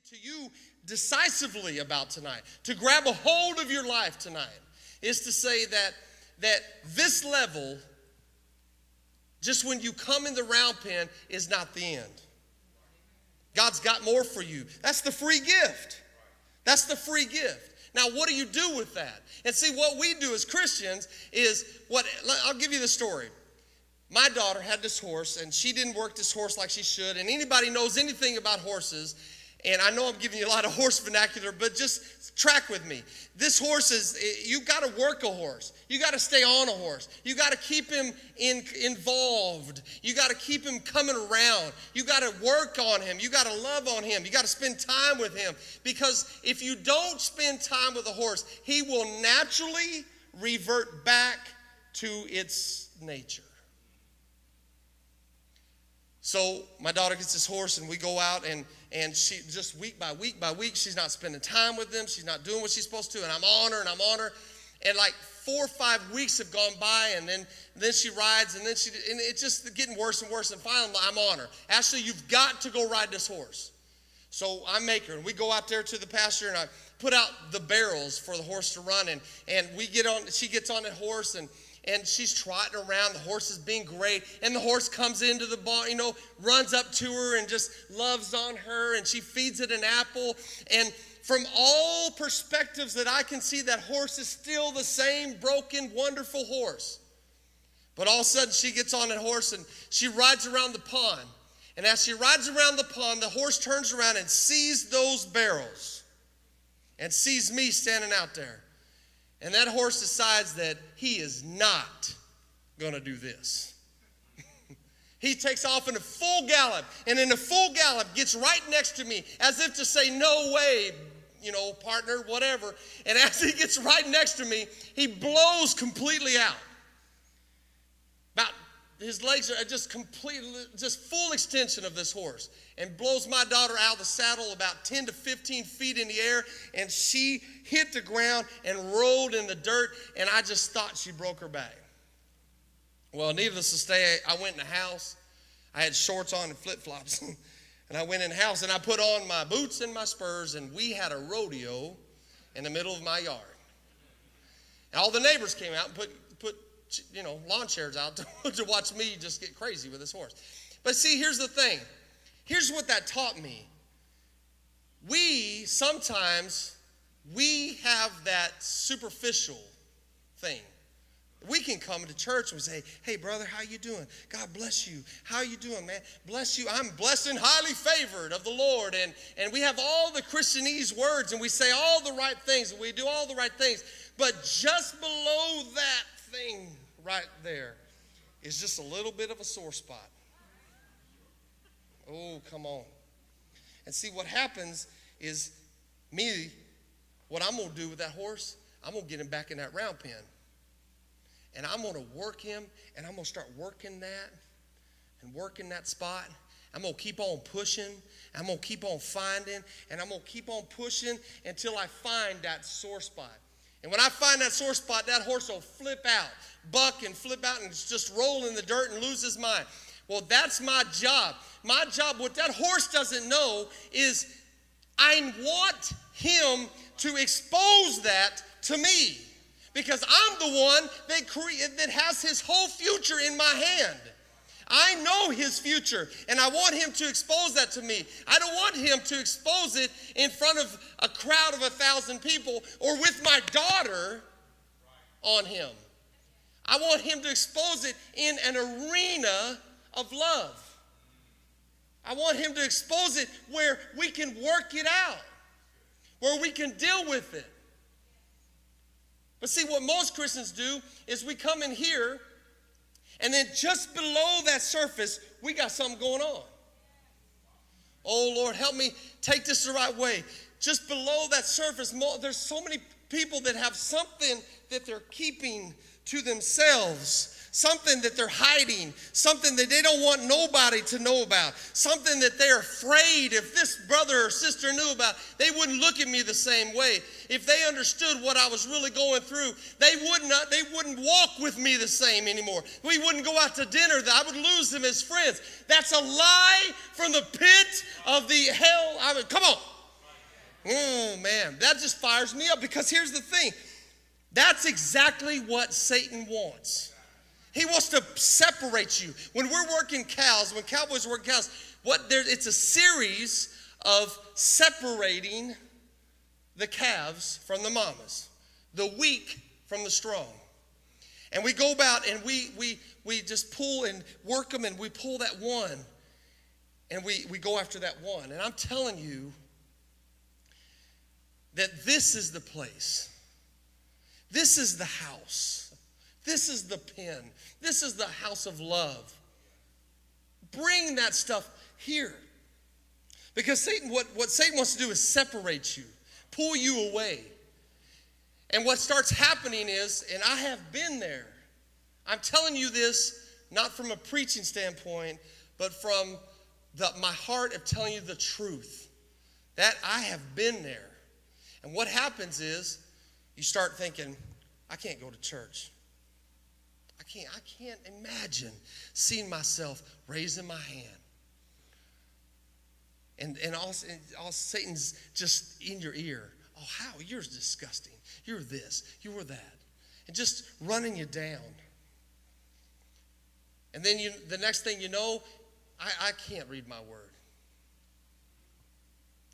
to you decisively about tonight, to grab a hold of your life tonight, is to say that this level, just when you come in the round pen, is not the end. God's got more for you. That's the free gift. That's the free gift. Now, what do you do with that? And see, what we do as Christians is I'll give you the story. My daughter had this horse, and she didn't work this horse like she should. And anybody knows anything about horses, and I know I'm giving you a lot of horse vernacular, but just track with me. This horse you got to work a horse. You got to stay on a horse. You got to keep him involved. You got to keep him coming around. You got to work on him. You got to love on him. You got to spend time with him. Because if you don't spend time with a horse, he will naturally revert back to its nature. So my daughter gets this horse, and we go out, and she just week by week, she's not spending time with them. She's not doing what she's supposed to, and I'm on her. And like 4 or 5 weeks have gone by, and then she rides, and it's just getting worse and worse. And finally, I'm on her. Ashley, you've got to go ride this horse. So I make her, and we go out there to the pasture, and I put out the barrels for the horse to run, and she gets on that horse, and she's trotting around. The horse is being great. And the horse comes into the barn, runs up to her and just loves on her. And she feeds it an apple. And from all perspectives that I can see, that horse is still the same broken, wonderful horse. But all of a sudden, she gets on that horse and she rides around the pond. And as she rides around the pond, the horse turns around and sees those barrels and sees me standing out there. And that horse decides that he is not going to do this. He takes off in a full gallop, and in a full gallop gets right next to me as if to say, no way, partner, whatever. And as he gets right next to me, he blows completely out. His legs are just full extension of this horse, and blows my daughter out of the saddle about 10 to 15 feet in the air, and she hit the ground and rolled in the dirt, and I just thought she broke her back. Well, needless to say, I went in the house. I had shorts on and flip-flops, and I went in the house, and I put on my boots and my spurs, and we had a rodeo in the middle of my yard. And all the neighbors came out and put lawn chairs out to watch me just get crazy with this horse. But see, here's the thing. Here's what that taught me. Sometimes we have that superficial thing. We can come to church and say, hey, brother, how you doing? God bless you. How you doing, man? Bless you. I'm blessed and highly favored of the Lord. And we have all the Christianese words, and we say all the right things, and we do all the right things. But just below that thing right there is just a little bit of a sore spot. Oh, come on. And see, what happens is what I'm going to do with that horse, I'm going to get him back in that round pen. And I'm going to work him, and I'm going to start working that spot. I'm going to keep on pushing. I'm going to keep on finding, and I'm going to keep on pushing until I find that sore spot. And when I find that sore spot, that horse will flip out, buck and flip out, and just roll in the dirt and lose his mind. Well, that's my job. My job, what that horse doesn't know is I want him to expose that to me, because I'm the one that has his whole future in my hand. I know his future, and I want him to expose that to me. I don't want him to expose it in front of a crowd of 1,000 people or with my daughter on him. I want him to expose it in an arena of love. I want him to expose it where we can work it out, where we can deal with it. But see, what most Christians do is we come in here, and then just below that surface, we got something going on. Oh, Lord, help me take this the right way. Just below that surface, there's so many people that have something that they're keeping to themselves, something that they're hiding, something that they don't want nobody to know about, something that they're afraid if this brother or sister knew about, they wouldn't look at me the same way. If they understood what I was really going through, they wouldn't walk with me the same anymore. We wouldn't go out to dinner. I would lose them as friends. That's a lie from the pit of the hell. Come on. Oh, man, that just fires me up, because here's the thing. That's exactly what Satan wants. He wants to separate you. When we're working cows, when cowboys work cows, it's a series of separating the calves from the mamas, the weak from the strong. And we go about and we just pull and work them, and we pull that one, and we go after that one. And I'm telling you that this is the place. This is the house. This is the pen. This is the house of love. Bring that stuff here. Because Satan, what Satan wants to do is separate you, pull you away. And what starts happening is, and I have been there, I'm telling you this not from a preaching standpoint, but from my heart of telling you the truth, that I have been there. And what happens is, you start thinking, I can't go to church. I can't imagine seeing myself raising my hand. And all Satan's just in your ear. Oh, how? You're disgusting. You're this. You're that. And just running you down. And then the next thing you know, I can't read my word.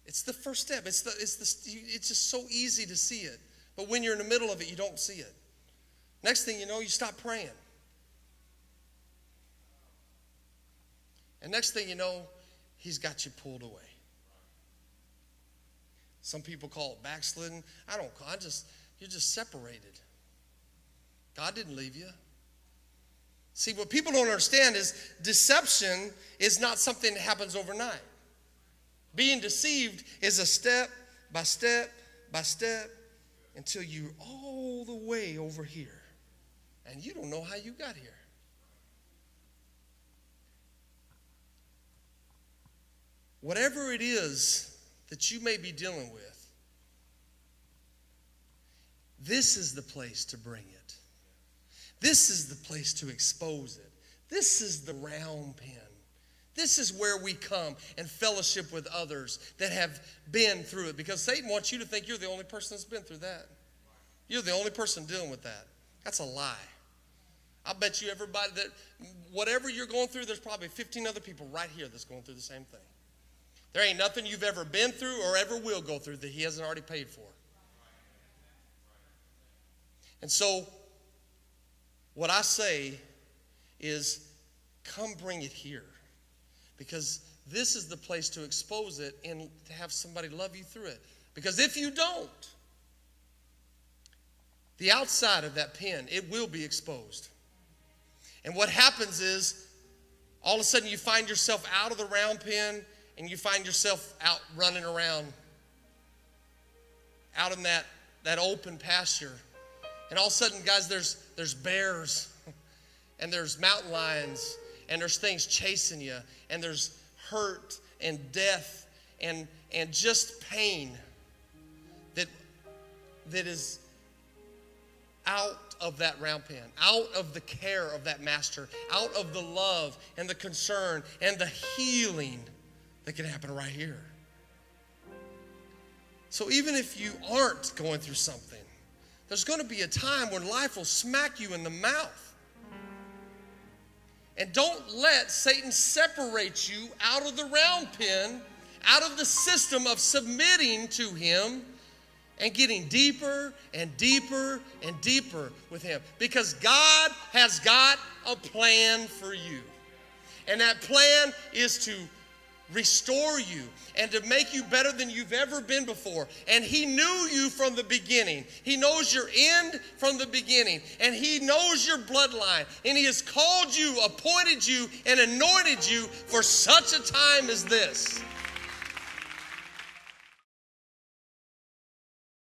It's the first step. It's just so easy to see it. But when you're in the middle of it, you don't see it. Next thing you know, you stop praying. And next thing you know, he's got you pulled away. Some people call it backslidden. You're just separated. God didn't leave you. See, what people don't understand is deception is not something that happens overnight. Being deceived is a step by step by step until you're all the way over here. And you don't know how you got here. Whatever it is that you may be dealing with, this is the place to bring it. This is the place to expose it. This is the round pen. This is where we come and fellowship with others that have been through it. Because Satan wants you to think you're the only person that's been through that. You're the only person dealing with that. That's a lie. I bet you everybody that whatever you're going through, there's probably 15 other people right here that's going through the same thing. There ain't nothing you've ever been through or ever will go through that he hasn't already paid for. And so what I say is, come bring it here. Because this is the place to expose it and to have somebody love you through it. Because if you don't, the outside of that pen, it will be exposed. And what happens is, all of a sudden you find yourself out of the round pen and you find yourself out running around, out in that open pasture. And all of a sudden, guys, there's bears and there's mountain lions and there's things chasing you and there's hurt and death and just pain that is out of that round pen, out of the care of that master, out of the love and the concern and the healing that can happen right here. So even if you aren't going through something, there's going to be a time when life will smack you in the mouth. And don't let Satan separate you out of the round pen, out of the system of submitting to him and getting deeper and deeper and deeper with him. Because God has got a plan for you. And that plan is to restore you and to make you better than you've ever been before. And he knew you from the beginning. He knows your end from the beginning. And he knows your bloodline. And he has called you, appointed you, and anointed you for such a time as this.